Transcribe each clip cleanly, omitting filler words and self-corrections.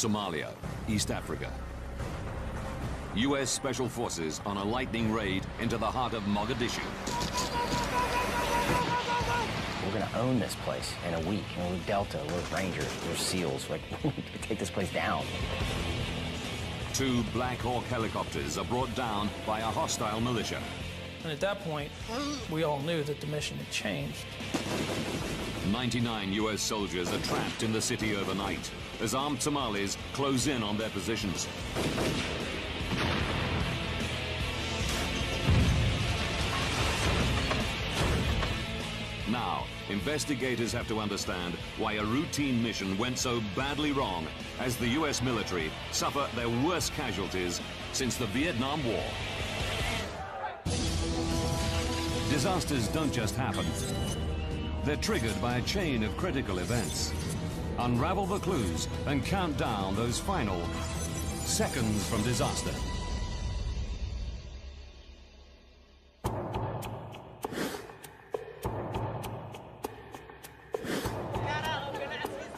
Somalia, East Africa. U.S. Special Forces on a lightning raid into the heart of Mogadishu. We're going to own this place in a week. You know, we're Delta, we're Rangers, we're SEALs. Like, we take this place down. 2 Black Hawk helicopters are brought down by a hostile militia. And at that point, we all knew that the mission had changed. 99 U.S. soldiers are trapped in the city overnight as armed Somalis close in on their positions. Now, investigators have to understand why a routine mission went so badly wrong as the U.S. military suffer their worst casualties since the Vietnam War. Disasters don't just happen. They're triggered by a chain of critical events. Unravel the clues and count down those final seconds from disaster.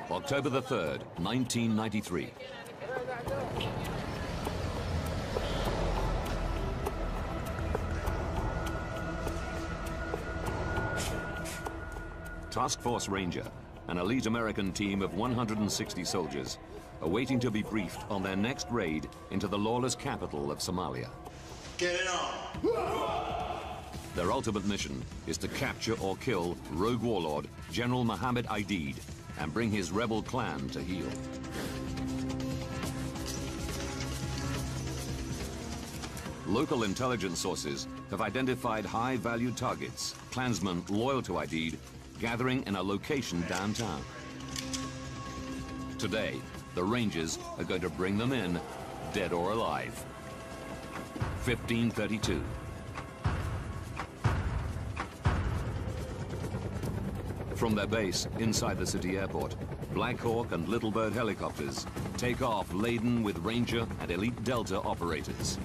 October the 3rd, 1993. Task Force Ranger, an elite American team of 160 soldiers, are waiting to be briefed on their next raid into the lawless capital of Somalia. Get it on! Their ultimate mission is to capture or kill rogue warlord General Mohammed Aidid and bring his rebel clan to heel. Local intelligence sources have identified high-value targets, clansmen loyal to Aidid, gathering in a location downtown. Today, the Rangers are going to bring them in, dead or alive. 1532. From their base inside the city airport, Black Hawk and Little Bird helicopters take off laden with Ranger and Elite Delta operators.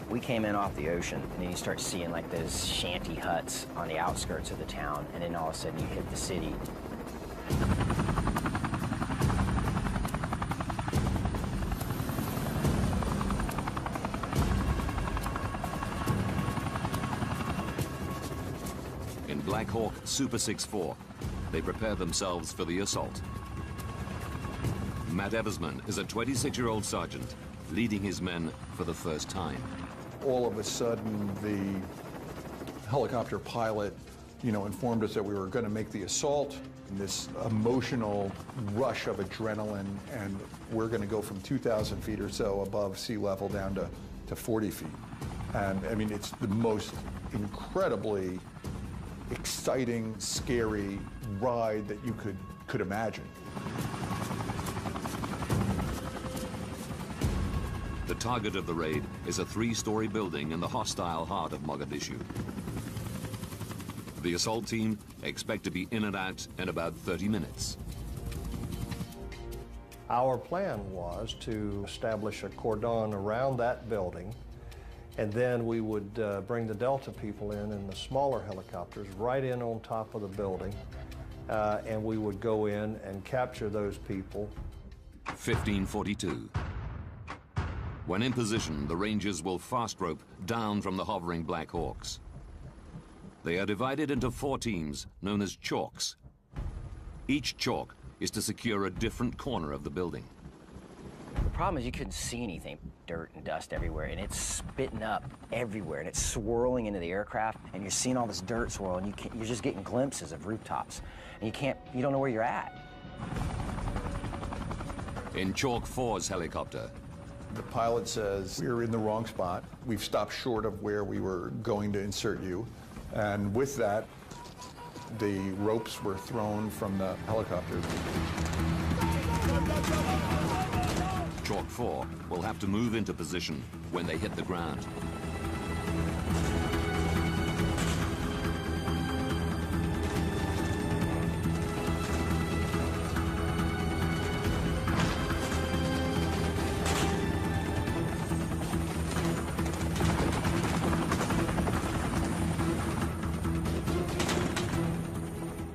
We came in off the ocean, and then you start seeing like those shanty huts on the outskirts of the town, and then all of a sudden you hit the city. In Black Hawk Super 6-4, they prepare themselves for the assault. Matt Eversman is a 26-year-old sergeant leading his men for the first time. All of a sudden, the helicopter pilot, informed us that we were going to make the assault. And this emotional rush of adrenaline, and we're going to go from 2,000 feet or so above sea level down to 40 feet. And I mean, it's the most incredibly exciting, scary ride that you could imagine. The target of the raid is a 3-story building in the hostile heart of Mogadishu. The assault team expect to be in and out in about 30 minutes. Our plan was to establish a cordon around that building, and then we would bring the Delta people in the smaller helicopters right in on top of the building, and we would go in and capture those people. 1542. When in position, the Rangers will fast rope down from the hovering Black Hawks. They are divided into 4 teams known as chalks. Each chalk is to secure a different corner of the building. The problem is you couldn't see anything. Dirt and dust everywhere, and it's spitting up everywhere, and it's swirling into the aircraft, and you're seeing all this dirt swirl, and you're just getting glimpses of rooftops, and you don't know where you're at. In Chalk 4's helicopter, The pilot says, we're in the wrong spot. We've stopped short of where we were going to insert you. And with that, the ropes were thrown from the helicopter. Chalk 4 will have to move into position when they hit the ground.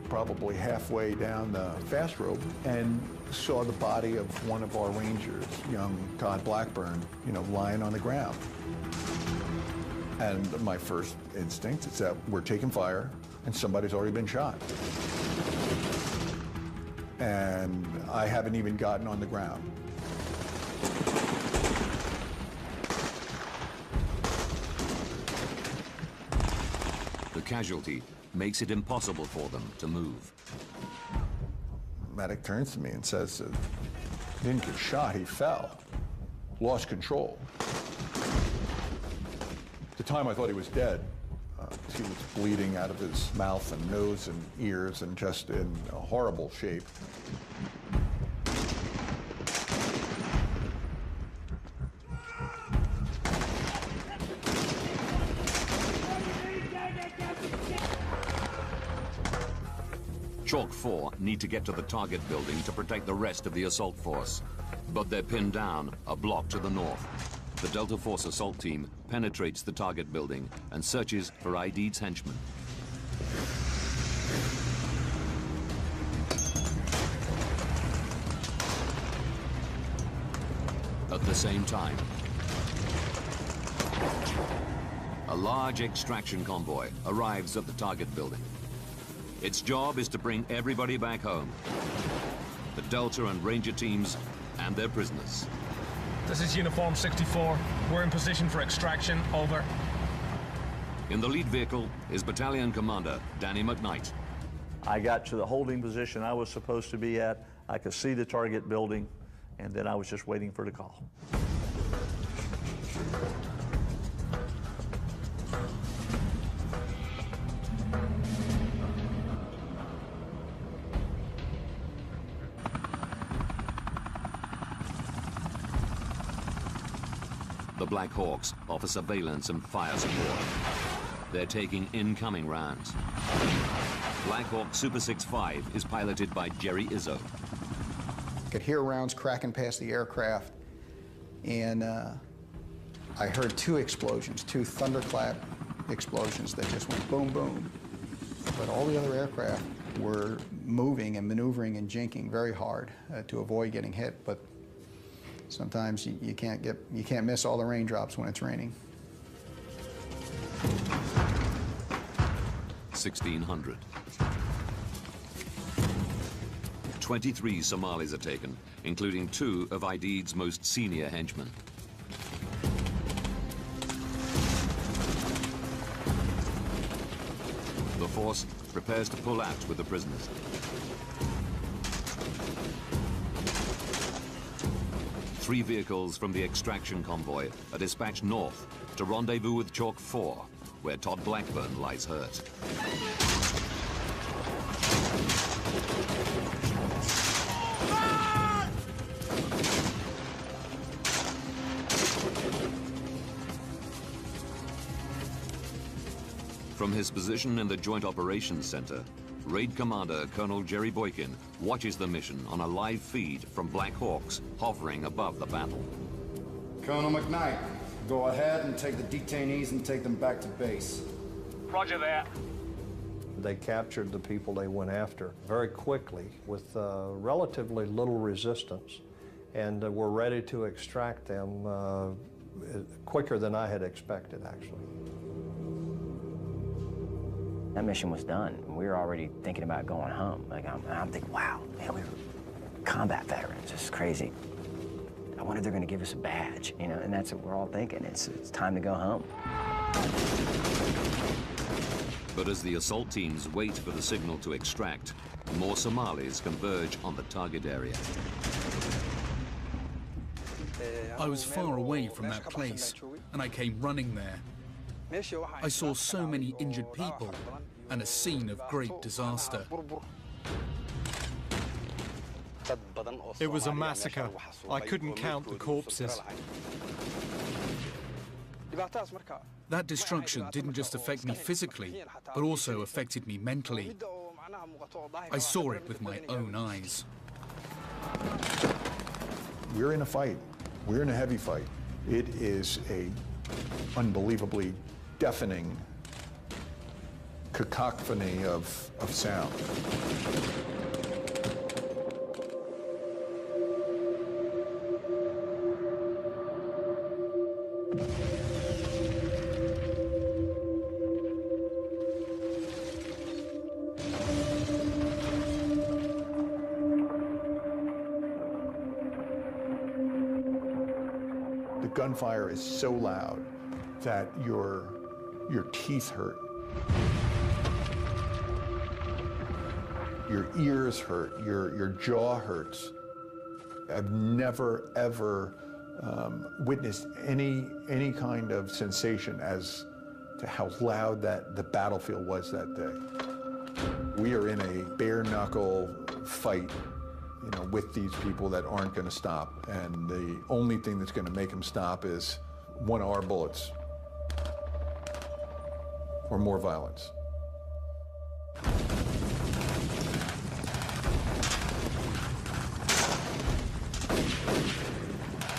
probably halfway down the fast rope and saw the body of one of our Rangers, young Todd Blackburn, lying on the ground. And my first instinct is that we're taking fire and somebody's already been shot. And I haven't even gotten on the ground. The casualty makes it impossible for them to move. Medic turns to me and says, he didn't get shot, he fell. Lost control. At the time I thought he was dead. He was bleeding out of his mouth and nose and ears and just in a horrible shape. Chalk 4 need to get to the target building to protect the rest of the assault force. But they're pinned down, a block to the north. The Delta Force assault team penetrates the target building and searches for ID's henchmen. At the same time, a large extraction convoy arrives at the target building. Its job is to bring everybody back home. The Delta and Ranger teams and their prisoners. This is Uniform 64. We're in position for extraction. Over. In the lead vehicle is Battalion Commander Danny McKnight. I got to the holding position I was supposed to be at. I could see the target building, and then I was just waiting for the call. The Black Hawks offer surveillance and fire support. They're taking incoming rounds. Black Hawk Super 6-5 is piloted by Jerry Izzo. I could hear rounds cracking past the aircraft, and I heard two explosions, two thunderclap explosions that just went boom, boom. But all the other aircraft were moving and maneuvering and jinking very hard to avoid getting hit. But sometimes you can't miss all the raindrops when it's raining. 1600. 23 Somalis are taken, including 2 of Aidid's most senior henchmen. The force prepares to pull out with the prisoners. Three vehicles from the extraction convoy are dispatched north to rendezvous with Chalk 4, where Todd Blackburn lies hurt. From his position in the Joint Operations Center, Raid Commander Colonel Jerry Boykin watches the mission on a live feed from Black Hawks hovering above the battle. Colonel McKnight, go ahead and take the detainees and take them back to base. Roger that. They captured the people they went after very quickly with relatively little resistance, and were ready to extract them quicker than I had expected, actually. That mission was done. We were already thinking about going home. Like I'm thinking, wow, man, we were combat veterans. It's crazy. I wonder if they're going to give us a badge, and that's what we're all thinking. It's time to go home. But as the assault teams wait for the signal to extract, more Somalis converge on the target area. I was far away from that place, and I came running there. I saw so many injured people and a scene of great disaster. It was a massacre. I couldn't count the corpses. That destruction didn't just affect me physically, but also affected me mentally. I saw it with my own eyes. We're in a fight. We're in a heavy fight. It is a unbelievably deafening cacophony of sound. The gunfire is so loud that your teeth hurt. Your ears hurt, your jaw hurts. I've never, ever witnessed any kind of sensation as to how loud the battlefield was that day. We are in a bare knuckle fight, you know, with these people that aren't going to stop. And the only thing that's going to make them stop is one of our bullets or more violence.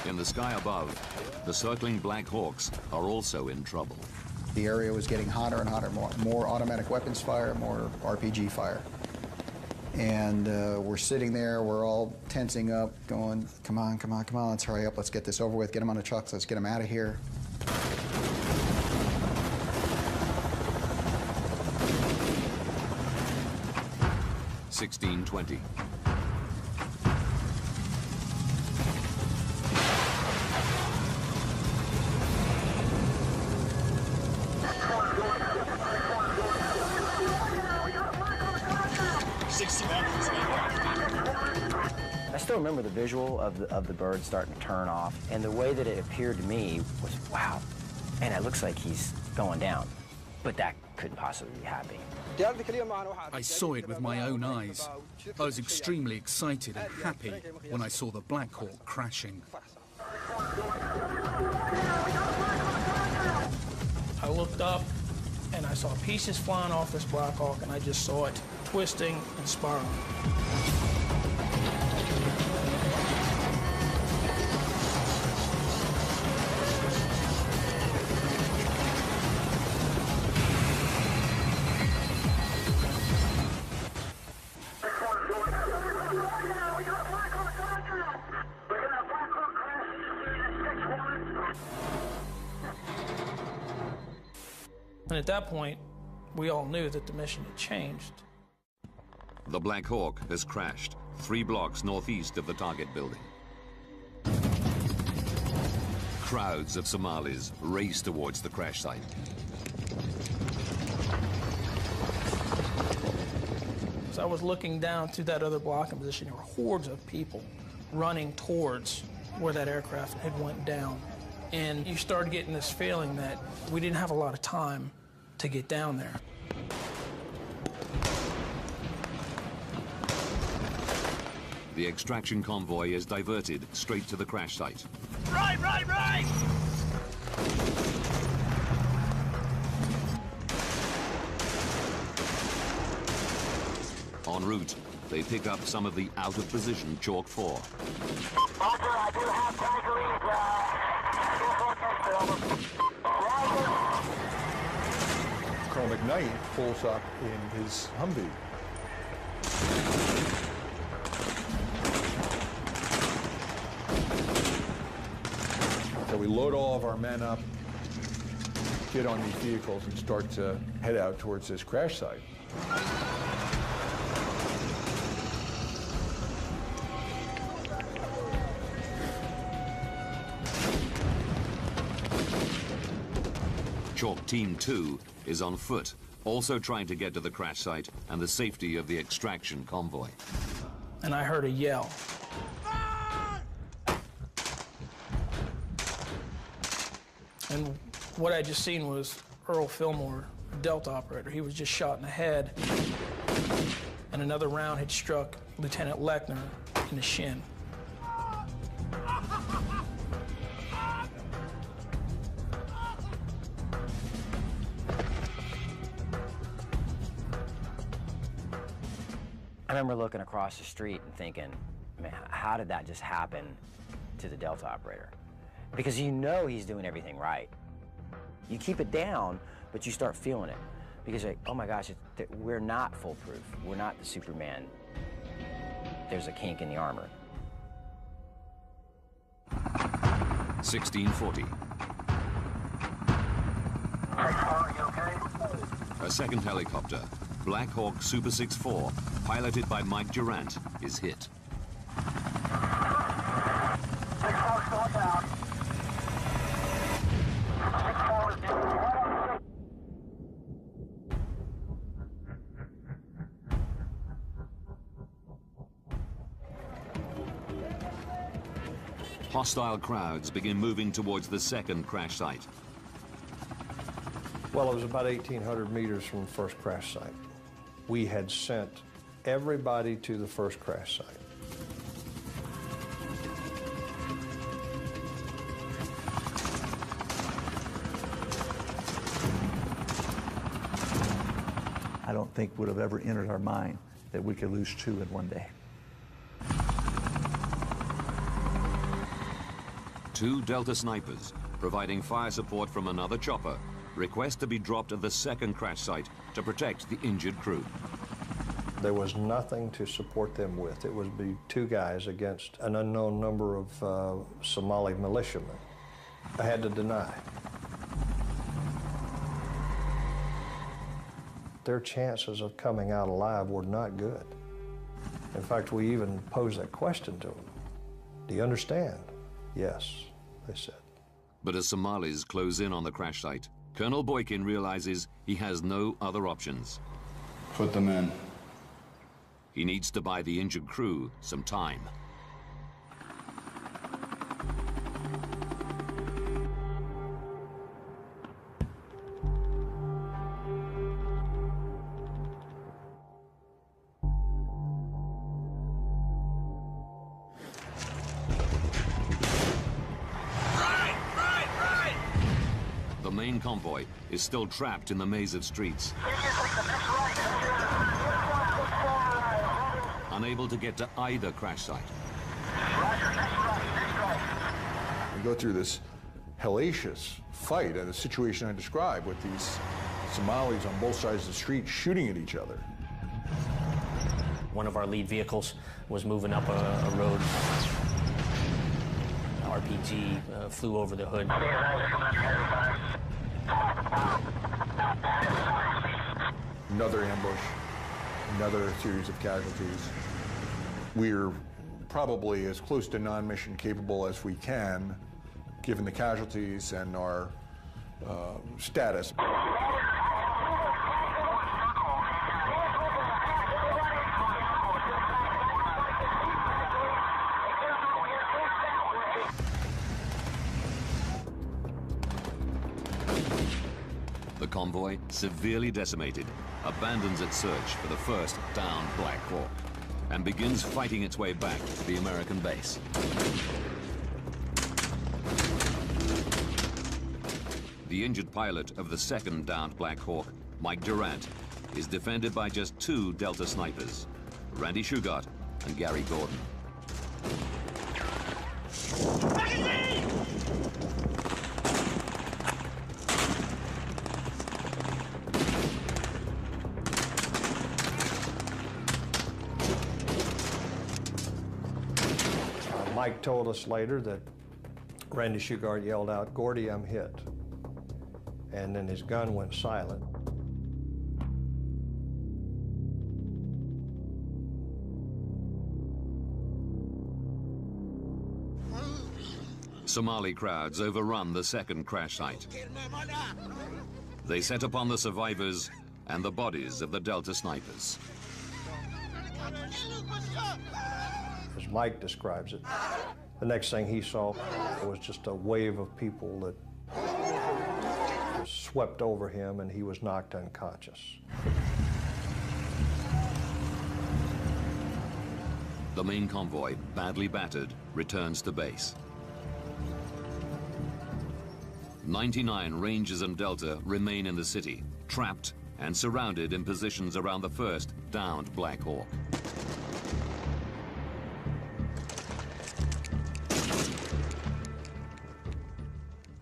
In the sky above, the circling Black Hawks are also in trouble. The area was getting hotter and hotter, more automatic weapons fire, more RPG fire. And we're sitting there, we're all tensing up, going, come on, come on, come on, let's hurry up, let's get this over with, get them on the trucks, let's get them out of here. $16:20. I still remember the visual of the bird starting to turn off, and the way that it appeared to me was, wow, and it looks like he's going down, but that couldn't possibly be happening. I saw it with my own eyes. I was extremely excited and happy when I saw the Black Hawk crashing. I looked up and I saw pieces flying off this Black Hawk, and I just saw it twisting and spiraling. And at that point, we all knew that the mission had changed. The Black Hawk has crashed 3 blocks northeast of the target building. Crowds of Somalis race towards the crash site. As I was looking down through that other blocking position, there were hordes of people running towards where that aircraft had went down. And you started getting this feeling that we didn't have a lot of time to get down there. The extraction convoy is diverted straight to the crash site. Right, right, right! En route, they pick up some of the out-of-position Chalk 4. Roger, I do have Colonel McKnight pulls up in his Humvee. So we load all of our men up, get on these vehicles, and start to head out towards this crash site. Chalk Team 2 is on foot, also trying to get to the crash site and the safety of the extraction convoy. And I heard a yell. And what I just seen was Earl Fillmore, Delta operator. He was just shot in the head, and another round had struck Lieutenant Lechner in the shin. I remember looking across the street and thinking, man, how did that just happen to the Delta operator? Because you know he's doing everything right. You keep it down, but you start feeling it. because like, oh my gosh, we're not foolproof. We're not the Superman. There's a kink in the armor. 1640. A second helicopter, Black Hawk Super 6-4, piloted by Mike Durant, is hit. Hostile crowds begin moving towards the second crash site. Well, it was about 1,800 meters from the first crash site. We had sent everybody to the first crash site. I don't think would have ever entered our mind that we could lose 2 in one day. 2 Delta snipers, providing fire support from another chopper, request to be dropped at the second crash site to protect the injured crew. There was nothing to support them with. It would be 2 guys against an unknown number of Somali militiamen. I had to deny. Their chances of coming out alive were not good. In fact, we even posed that question to them. Do you understand? Yes, they said. But as Somalis close in on the crash site, Colonel Boykin realizes he has no other options. Put them in. He needs to buy the injured crew some time. The main convoy is still trapped in the maze of streets. Unable to get to either crash site. We go through this hellacious fight and the situation I described with these Somalis on both sides of the street shooting at each other. One of our lead vehicles was moving up a road. RPG flew over the hood. Another ambush, another series of casualties. We're probably as close to non-mission capable as we can, given the casualties and our status. The convoy, severely decimated, abandons its search for the first downed Black Hawk and begins fighting its way back to the American base. The injured pilot of the second downed Black Hawk, Mike Durant, is defended by just 2 Delta snipers, Randy Shugart and Gary Gordon. Mike told us later that Randy Shugart yelled out, "Gordy, I'm hit." And then his gun went silent. Somali crowds overrun the second crash site. They set upon the survivors and the bodies of the Delta snipers. As Mike describes it, the next thing he saw was just a wave of people that swept over him and he was knocked unconscious. The main convoy, badly battered, returns to base. 99 Rangers and Delta remain in the city, trapped and surrounded in positions around the first downed Black Hawk.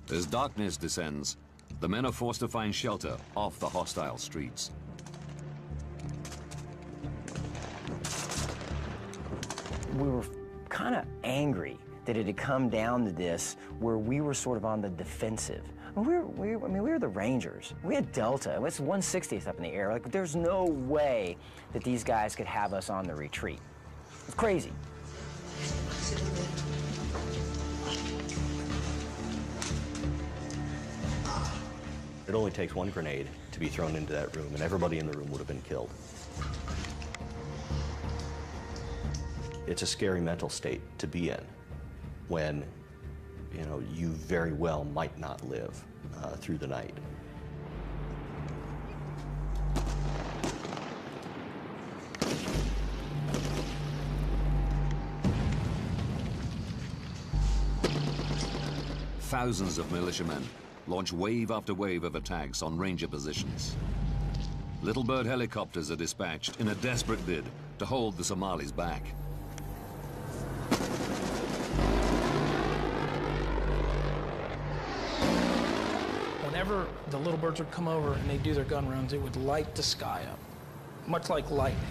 As darkness descends, the men are forced to find shelter off the hostile streets. We were kind of angry that it had come down to this where we were sort of on the defensive. We were the Rangers. We had Delta. It's 160th up in the air. Like, there's no way that these guys could have us on the retreat. It's crazy. It only takes one grenade to be thrown into that room, and everybody in the room would have been killed. It's a scary mental state to be in when, you know, you very well might not live through the night. Thousands of militiamen launch wave after wave of attacks on Ranger positions. Little Bird helicopters are dispatched in a desperate bid to hold the Somalis back. Whenever the Little Birds would come over and they do their gun rounds, it would light the sky up, much like lightning.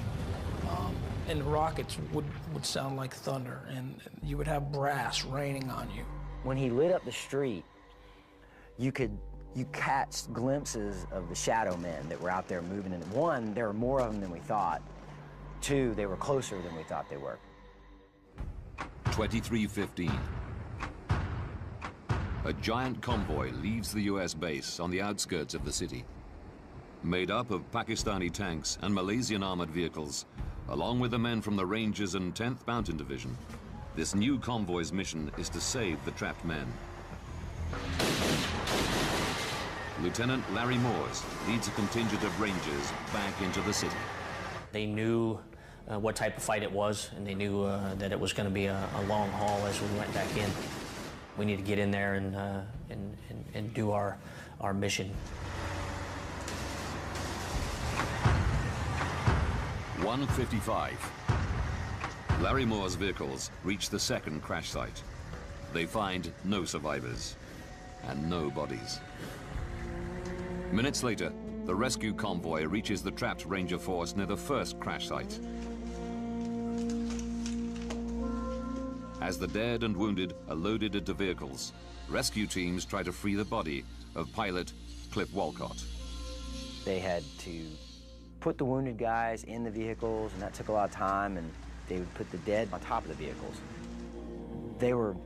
And rockets would sound like thunder, and you would have brass raining on you. When he lit up the street, you catch glimpses of the shadow men that were out there moving. And one, there were more of them than we thought. Two, they were closer than we thought they were. 23:15. A giant convoy leaves the US base on the outskirts of the city. Made up of Pakistani tanks and Malaysian armored vehicles, along with the men from the Rangers and 10th Mountain Division, this new convoy's mission is to save the trapped men. Lieutenant Larry Moores leads a contingent of Rangers back into the city. They knew what type of fight it was, and they knew that it was going to be a long haul as we went back in. We need to get in there and do our mission. 1:55. Larry Moore's vehicles reach the second crash site. They find no survivors and no bodies. Minutes later, the rescue convoy reaches the trapped Ranger force near the first crash site. As the dead and wounded are loaded into vehicles, rescue teams try to free the body of pilot Cliff Walcott. They had to put the wounded guys in the vehicles, and that took a lot of time, and they would put the dead on top of the vehicles. They were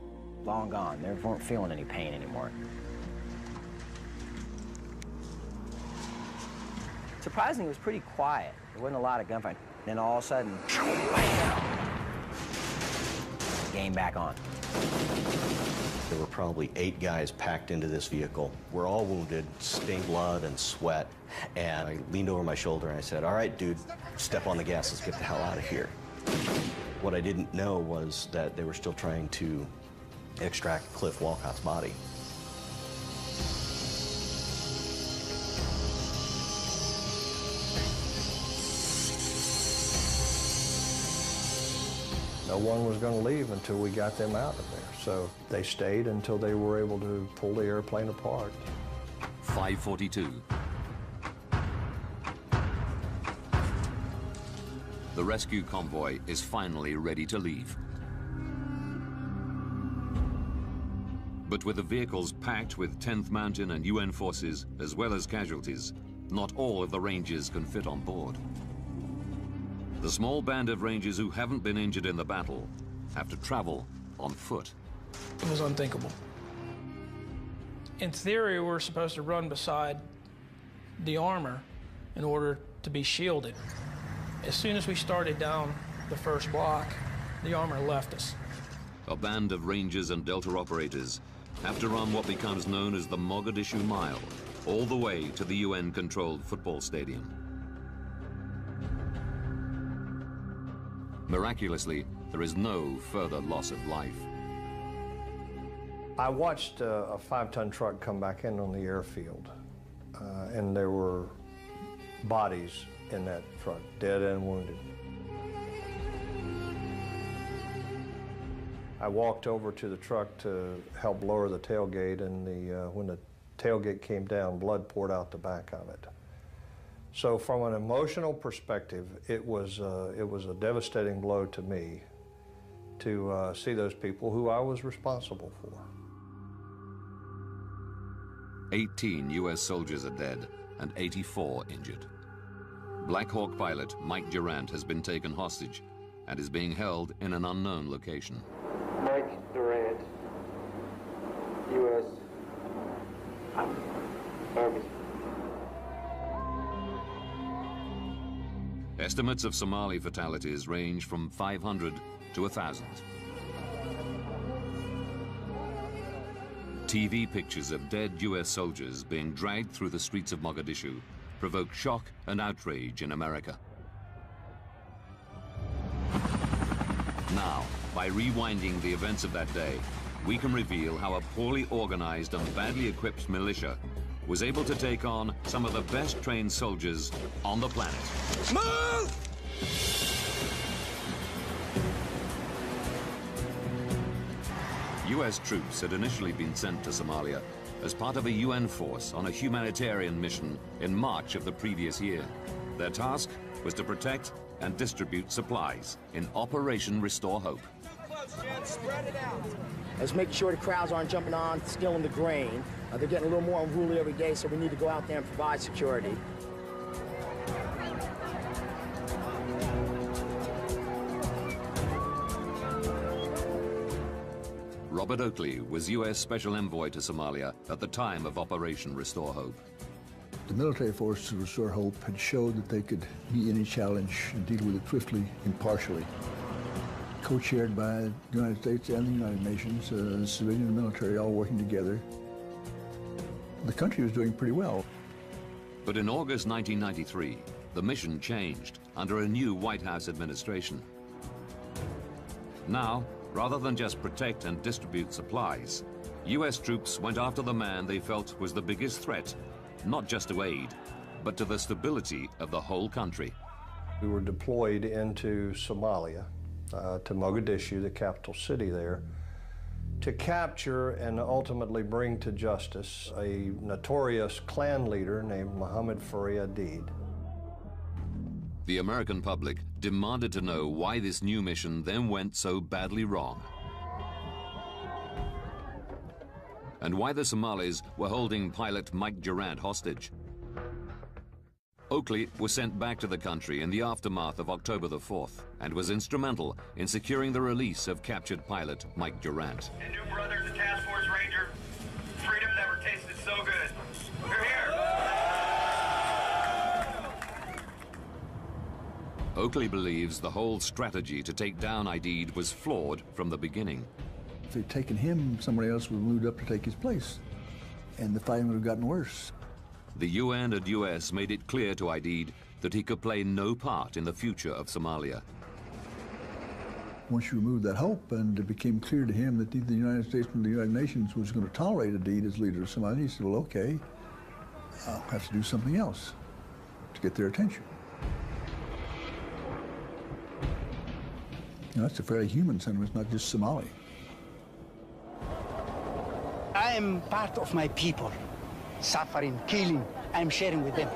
long gone. They weren't feeling any pain anymore. Surprisingly, it was pretty quiet. There wasn't a lot of gunfighting. Then all of a sudden, game back on. There were probably 8 guys packed into this vehicle. We're all wounded, stained blood and sweat. And I leaned over my shoulder and I said, "All right, dude, step on the gas, let's get the hell out of here." What I didn't know was that they were still trying to extract Cliff Walcott's body. No one was going to leave until we got them out of there. So they stayed until they were able to pull the airplane apart. 5:42. The rescue convoy is finally ready to leave. But with the vehicles packed with 10th Mountain and UN forces, as well as casualties, not all of the Rangers can fit on board. The small band of Rangers who haven't been injured in the battle have to travel on foot. It was unthinkable. In theory, we're supposed to run beside the armor in order to be shielded. As soon as we started down the first block, the armor left us. A band of Rangers and Delta operators have to run what becomes known as the Mogadishu Mile, all the way to the UN-controlled football stadium. Miraculously, there is no further loss of life. I watched a 5-ton truck come back in on the airfield, and there were bodies in that truck, dead and wounded. I walked over to the truck to help lower the tailgate, and when the tailgate came down, blood poured out the back of it. So from an emotional perspective, it was a devastating blow to me to see those people who I was responsible for. 18 U.S. soldiers are dead and 84 injured. Black Hawk pilot Mike Durant has been taken hostage and is being held in an unknown location. Mike Durant, U.S. Army. Estimates of Somali fatalities range from 500 to 1,000. TV pictures of dead U.S. soldiers being dragged through the streets of Mogadishu provoke shock and outrage in America. Now, by rewinding the events of that day, we can reveal how a poorly organized and badly equipped militia was able to take on some of the best trained soldiers on the planet. Move! U.S. troops had initially been sent to Somalia as part of a UN force on a humanitarian mission in March of the previous year. Their task was to protect and distribute supplies in Operation Restore Hope. Spread it out. Let's make sure the crowds aren't jumping on, stealing the grain. They're getting a little more unruly every day, so we need to go out there and provide security. Robert Oakley was U.S. Special Envoy to Somalia at the time of Operation Restore Hope. The military force to Restore Hope had showed that they could meet any challenge and deal with it swiftly, impartially. Co-chaired by the United States and the United Nations, civilian and military all working together. The country was doing pretty well. But in August 1993, the mission changed under a new White House administration. Now, rather than just protect and distribute supplies, U.S. troops went after the man they felt was the biggest threat, not just to aid, but to the stability of the whole country. We were deployed into Somalia, to Mogadishu, the capital city there, to capture and ultimately bring to justice a notorious clan leader named Mohammed Faria-Deed. The American public demanded to know why this new mission then went so badly wrong, and why the Somalis were holding pilot Mike Durant hostage. Oakley was sent back to the country in the aftermath of October the 4th and was instrumental in securing the release of captured pilot Mike Durant. And new brothers, the Task Force Ranger, freedom never tasted so good. You're here. Oakley believes the whole strategy to take down Aidid was flawed from the beginning. If they'd taken him, somebody else would have moved up to take his place, and the fighting would have gotten worse. The UN and US made it clear to Aidid that he could play no part in the future of Somalia. Once you removed that hope, and it became clear to him that neither the United States nor the United Nations was going to tolerate Aidid as leader of Somalia, he said, well, okay, I'll have to do something else to get their attention. You know, that's a fairly human sentiment, not just Somali. I am part of my people. Suffering, killing, I'm sharing with them.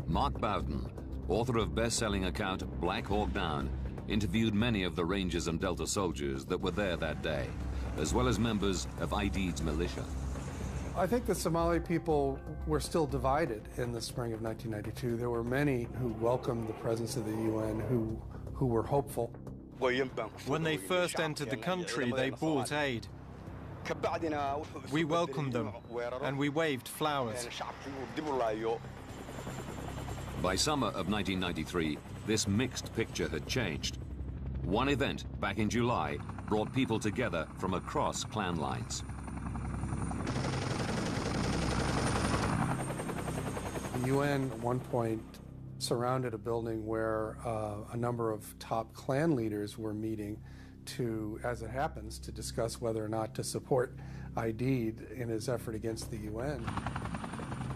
Mark Bowden, author of best-selling account Black Hawk Down, interviewed many of the Rangers and Delta soldiers that were there that day, as well as members of Aidid's militia. I think the Somali people were still divided in the spring of 1992. There were many who welcomed the presence of the UN, who were hopeful. When they first entered the country, they brought aid. We welcomed them, and we waved flowers. By summer of 1993, this mixed picture had changed. One event back in July brought people together from across clan lines. The UN at one point surrounded a building where a number of top clan leaders were meeting to, as it happens, to discuss whether or not to support Aidid in his effort against the UN.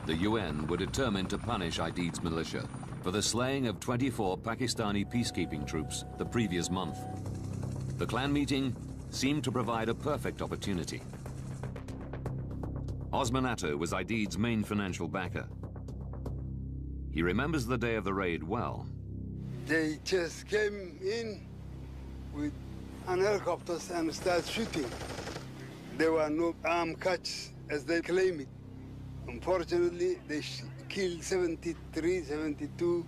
The UN were determined to punish Aidid's militia for the slaying of 24 Pakistani peacekeeping troops the previous month. The clan meeting seemed to provide a perfect opportunity. Osman Atto was Aidid's main financial backer. He remembers the day of the raid well. They just came in with an helicopters and started shooting. There were no armed catch, as they claim it. Unfortunately, they killed 73, 72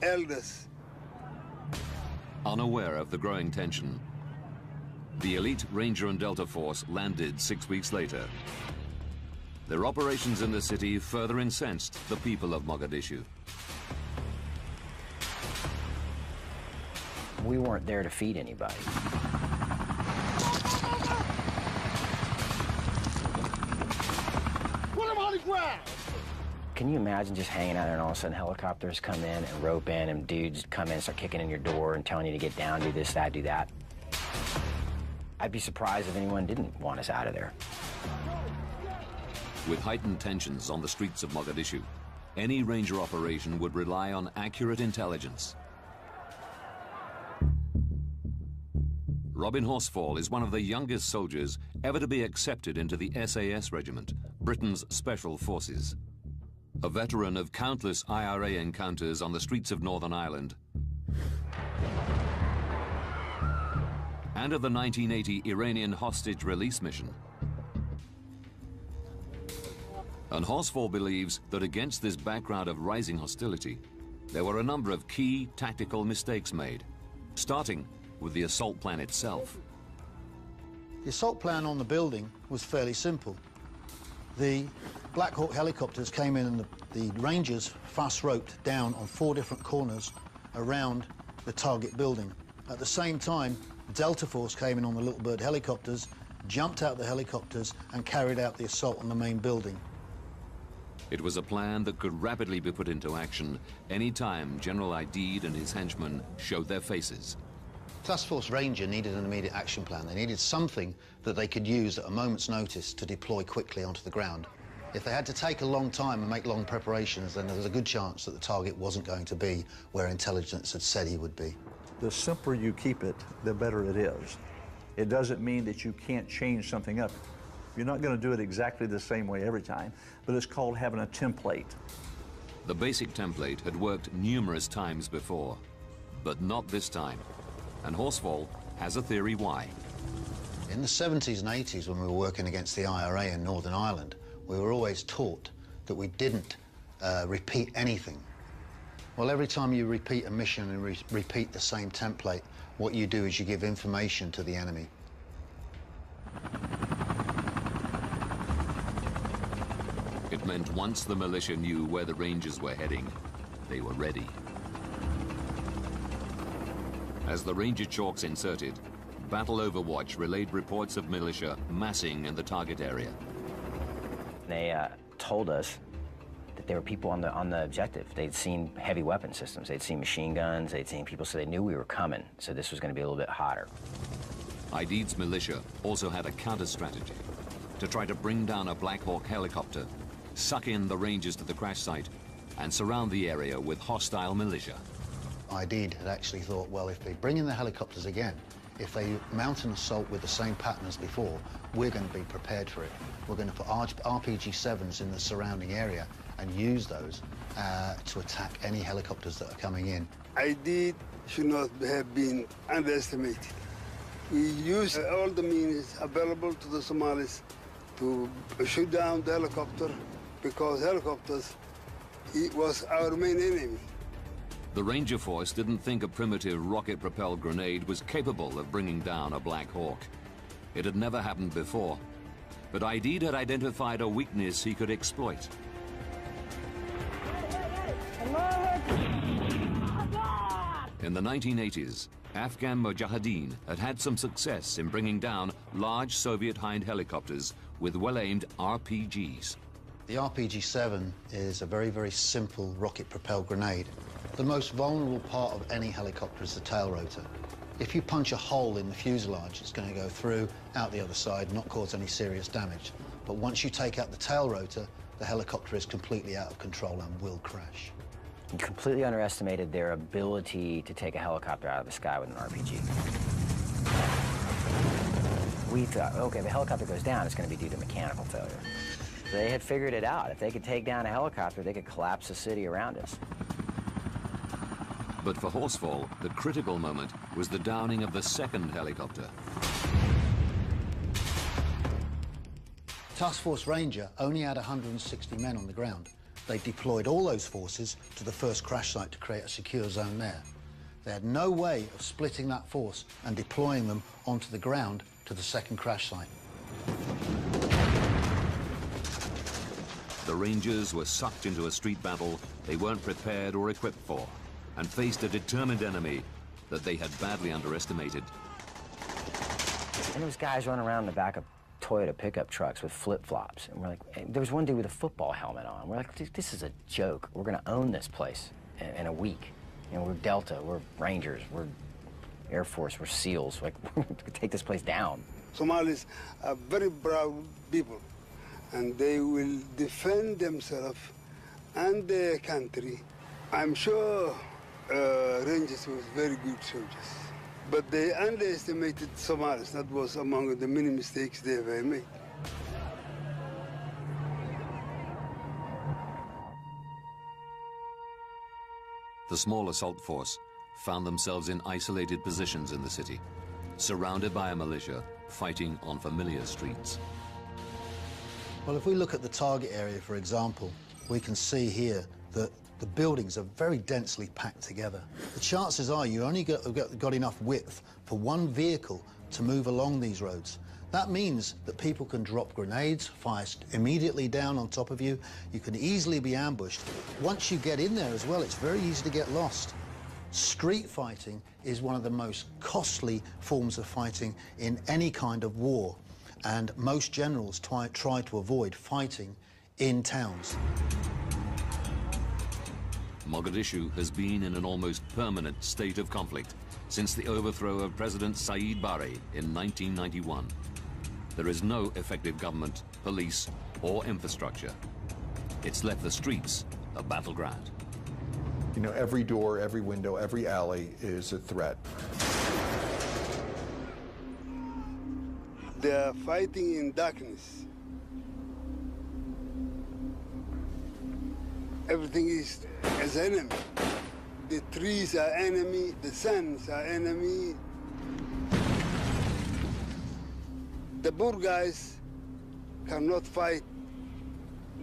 elders. Unaware of the growing tension, the elite Ranger and Delta Force landed 6 weeks later. Their operations in the city further incensed the people of Mogadishu. We weren't there to feed anybody. Put them on the ground! Can you imagine just hanging out there and all of a sudden helicopters come in and rope in and dudes come in and start kicking in your door and telling you to get down, do this, that, do that? I'd be surprised if anyone didn't want us out of there. With heightened tensions on the streets of Mogadishu, any Ranger operation would rely on accurate intelligence. Robin Horsfall is one of the youngest soldiers ever to be accepted into the SAS Regiment, Britain's Special Forces. A veteran of countless IRA encounters on the streets of Northern Ireland, and of the 1980 Iranian hostage release mission. And Horsfall believes that against this background of rising hostility, there were a number of key tactical mistakes made, starting with the assault plan itself. The assault plan on the building was fairly simple. The Black Hawk helicopters came in and the Rangers fast roped down on 4 different corners around the target building. At the same time, Delta Force came in on the Little Bird helicopters, jumped out the helicopters and carried out the assault on the main building. It was a plan that could rapidly be put into action any time General Aidid and his henchmen showed their faces. Task Force Ranger needed an immediate action plan. They needed something that they could use at a moment's notice to deploy quickly onto the ground. If they had to take a long time and make long preparations, then there was a good chance that the target wasn't going to be where intelligence had said he would be. The simpler you keep it, the better it is. It doesn't mean that you can't change something up. You're not going to do it exactly the same way every time, but it's called having a template. The basic template had worked numerous times before, but not this time. And Horsfall has a theory why. In the 70s and 80s, when we were working against the IRA in Northern Ireland, we were always taught that we didn't repeat anything. Well, every time you repeat a mission and repeat the same template, what you do is you give information to the enemy. It meant once the militia knew where the Rangers were heading, they were ready. As the Ranger chalks inserted, Battle Overwatch relayed reports of militia massing in the target area. They told us that there were people on the objective. They'd seen heavy weapon systems. They'd seen machine guns. They'd seen people, so they knew we were coming. So this was going to be a little bit hotter. Aidid's militia also had a counter-strategy to try to bring down a Black Hawk helicopter, suck in the Rangers to the crash site, and surround the area with hostile militia. Aidid had actually thought, well, if they bring in the helicopters again, if they mount an assault with the same pattern as before, we're going to be prepared for it. We're going to put RPG-7s in the surrounding area and use those to attack any helicopters that are coming in. Aidid should not have been underestimated. We used all the means available to the Somalis to shoot down the helicopter, because helicopters, it was our main enemy. The Ranger Force didn't think a primitive rocket-propelled grenade was capable of bringing down a Black Hawk. It had never happened before, but Aidid had identified a weakness he could exploit. In the 1980s, Afghan Mujahideen had had some success in bringing down large Soviet Hind helicopters with well-aimed RPGs. The RPG-7 is a very, very simple rocket-propelled grenade. The most vulnerable part of any helicopter is the tail rotor. If you punch a hole in the fuselage, it's going to go through, out the other side, not cause any serious damage. But once you take out the tail rotor, the helicopter is completely out of control and will crash. You completely underestimated their ability to take a helicopter out of the sky with an RPG. We thought, okay, if the helicopter goes down, it's going to be due to mechanical failure. They had figured it out. If they could take down a helicopter, they could collapse the city around us. But for Horsfall, the critical moment was the downing of the second helicopter. Task Force Ranger only had 160 men on the ground. They deployed all those forces to the first crash site to create a secure zone there. They had no way of splitting that force and deploying them onto the ground to the second crash site. The Rangers were sucked into a street battle they weren't prepared or equipped for, and faced a determined enemy that they had badly underestimated. And there was guys running around in the back of Toyota pickup trucks with flip-flops. And we're like, there was one dude with a football helmet on. We're like, this is a joke. We're going to own this place in a week. You know, we're Delta, we're Rangers, we're Air Force, we're SEALs. Like, we're going to take this place down. Somalis are very brave people, and they will defend themselves and their country. I'm sure Rangers was very good soldiers, but they underestimated Somalis. That was among the many mistakes they ever made. The small assault force found themselves in isolated positions in the city, surrounded by a militia fighting on familiar streets. Well, if we look at the target area, for example, we can see here that the buildings are very densely packed together. The chances are you only got enough width for one vehicle to move along these roads. That means that people can drop grenades, fire immediately down on top of you. You can easily be ambushed. Once you get in there as well, it's very easy to get lost. Street fighting is one of the most costly forms of fighting in any kind of war, and most generals try to avoid fighting in towns. Mogadishu has been in an almost permanent state of conflict since the overthrow of President Saeed Barre in 1991. There is no effective government, police, or infrastructure. It's left the streets a battleground. You know, every door, every window, every alley is a threat. They are fighting in darkness. Everything is as enemy. The trees are enemy, the suns are enemy. The poor guys cannot fight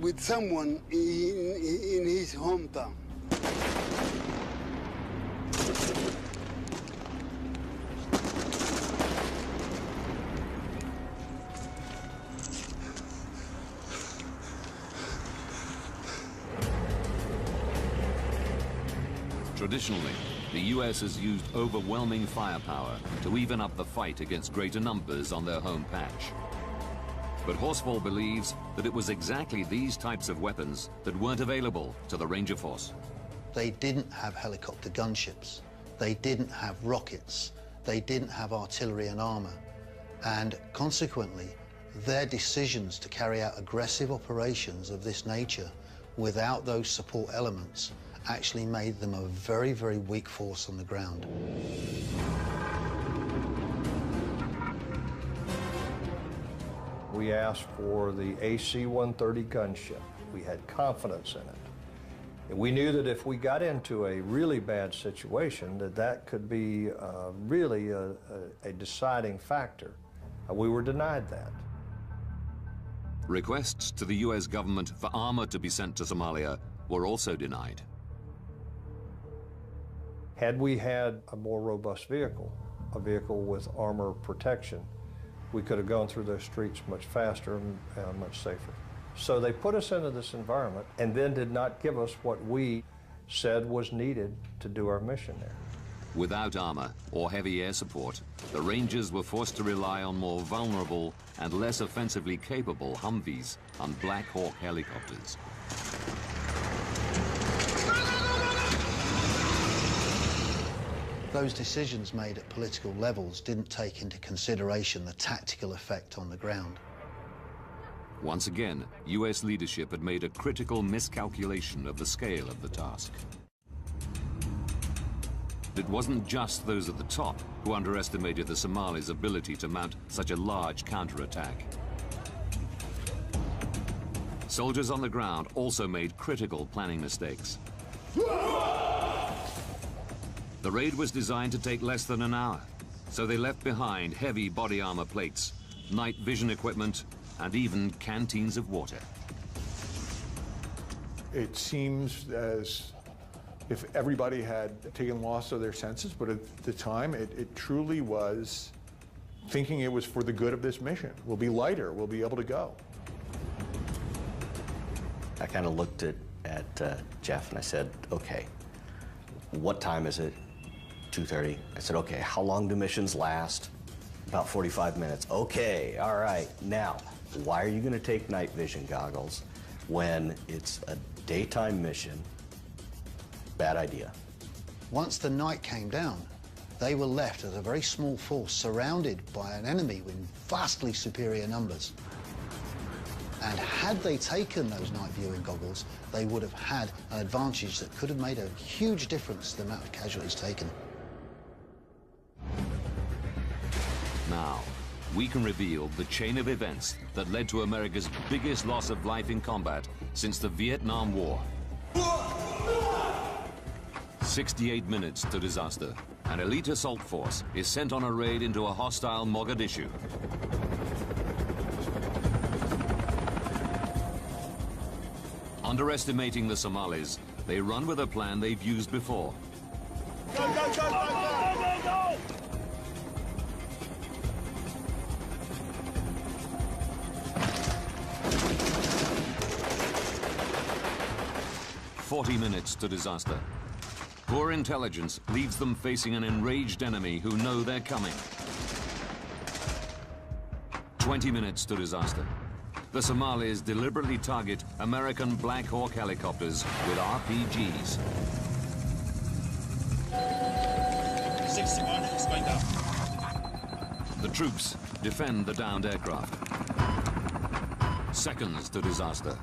with someone in his hometown. Traditionally, the U.S. has used overwhelming firepower to even up the fight against greater numbers on their home patch. But Horsfall believes that it was exactly these types of weapons that weren't available to the Ranger Force. They didn't have helicopter gunships. They didn't have rockets. They didn't have artillery and armor. And consequently, their decisions to carry out aggressive operations of this nature without those support elements actually made them a very, very weak force on the ground. We asked for the AC-130 gunship. We had confidence in it. And we knew that if we got into a really bad situation, that could be really a deciding factor. We were denied that. Requests to the U.S. government for armor to be sent to Somalia were also denied. Had we had a more robust vehicle, a vehicle with armor protection, we could have gone through those streets much faster and much safer. So they put us into this environment and then did not give us what we said was needed to do our mission there. Without armor or heavy air support, the Rangers were forced to rely on more vulnerable and less offensively capable Humvees and Black Hawk helicopters. Those decisions made at political levels didn't take into consideration the tactical effect on the ground. Once again, U.S. leadership had made a critical miscalculation of the scale of the task. It wasn't just those at the top who underestimated the Somalis' ability to mount such a large counterattack. Soldiers on the ground also made critical planning mistakes. The raid was designed to take less than an hour, so they left behind heavy body armor plates, night vision equipment, and even canteens of water. It seems as if everybody had taken loss of their senses, but at the time, it truly was thinking it was for the good of this mission. We'll be lighter, we'll be able to go. I kind of looked at Jeff and I said, okay, what time is it? 2:30. I said, okay, how long do missions last? About 45 minutes. Okay, all right. Now, why are you going to take night vision goggles when it's a daytime mission? Bad idea. Once the night came down, they were left as a very small force surrounded by an enemy with vastly superior numbers. And had they taken those night viewing goggles, they would have had an advantage that could have made a huge difference to the amount of casualties taken. Now, we can reveal the chain of events that led to America's biggest loss of life in combat since the Vietnam War. 68 minutes to disaster. An elite assault force is sent on a raid into a hostile Mogadishu. Underestimating the Somalis, they run with a plan they've used before. Go, go, go, go, go, go, go! 40 minutes to disaster. Poor intelligence leaves them facing an enraged enemy who know they're coming. 20 minutes to disaster. The Somalis deliberately target American Black Hawk helicopters with RPGs. 61 is going down. The troops defend the downed aircraft. Seconds to disaster.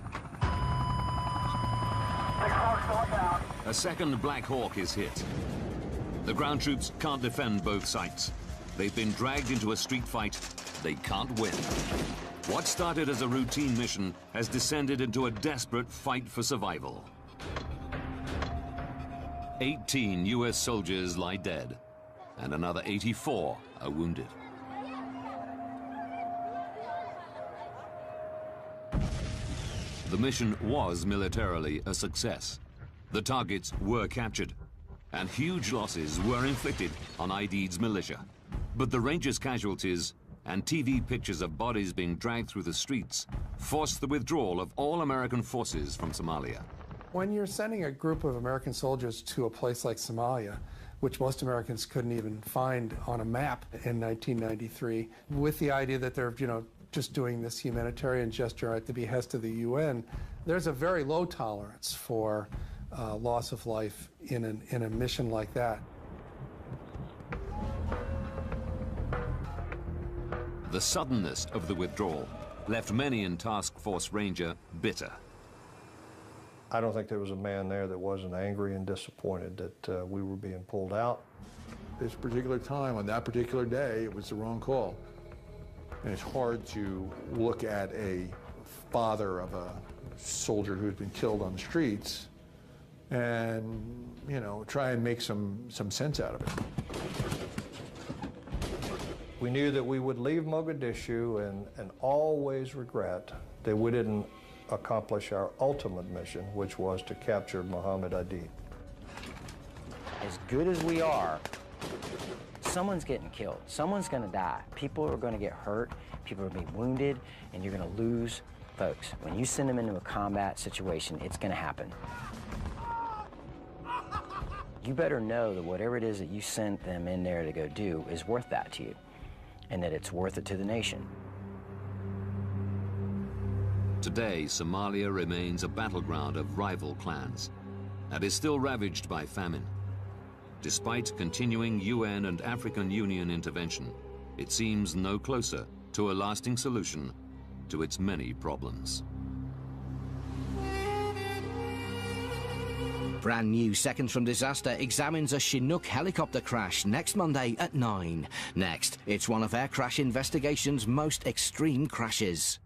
A second Black Hawk is hit. The ground troops can't defend both sites. They've been dragged into a street fight. They can't win. What started as a routine mission has descended into a desperate fight for survival. 18 US soldiers lie dead, and another 84 are wounded. The mission was militarily a success. The targets were captured, and huge losses were inflicted on Aidid's militia. But the Rangers' casualties and TV pictures of bodies being dragged through the streets forced the withdrawal of all American forces from Somalia. When you're sending a group of American soldiers to a place like Somalia, which most Americans couldn't even find on a map in 1993, with the idea that they're, just doing this humanitarian gesture at the behest of the UN, there's a very low tolerance for loss of life in a mission like that. The suddenness of the withdrawal left many in Task Force Ranger bitter. I don't think there was a man there that wasn't angry and disappointed that we were being pulled out. This particular time, on that particular day, it was the wrong call. And it's hard to look at a father of a soldier who's been killed on the streets and, try and make some sense out of it. We knew that we would leave Mogadishu and always regret that we didn't accomplish our ultimate mission, which was to capture Muhammad Aidid. As good as we are, someone's getting killed. Someone's going to die. People are going to get hurt. People are going to be wounded, and you're going to lose folks. When you send them into a combat situation, it's going to happen. You better know that whatever it is that you sent them in there to go do is worth that to you, and that it's worth it to the nation. Today, Somalia remains a battleground of rival clans and is still ravaged by famine. Despite continuing UN and African Union intervention, it seems no closer to a lasting solution to its many problems. brand new Seconds from Disaster examines a Chinook helicopter crash next Monday at 9. Next, it's one of Air Crash Investigation's most extreme crashes.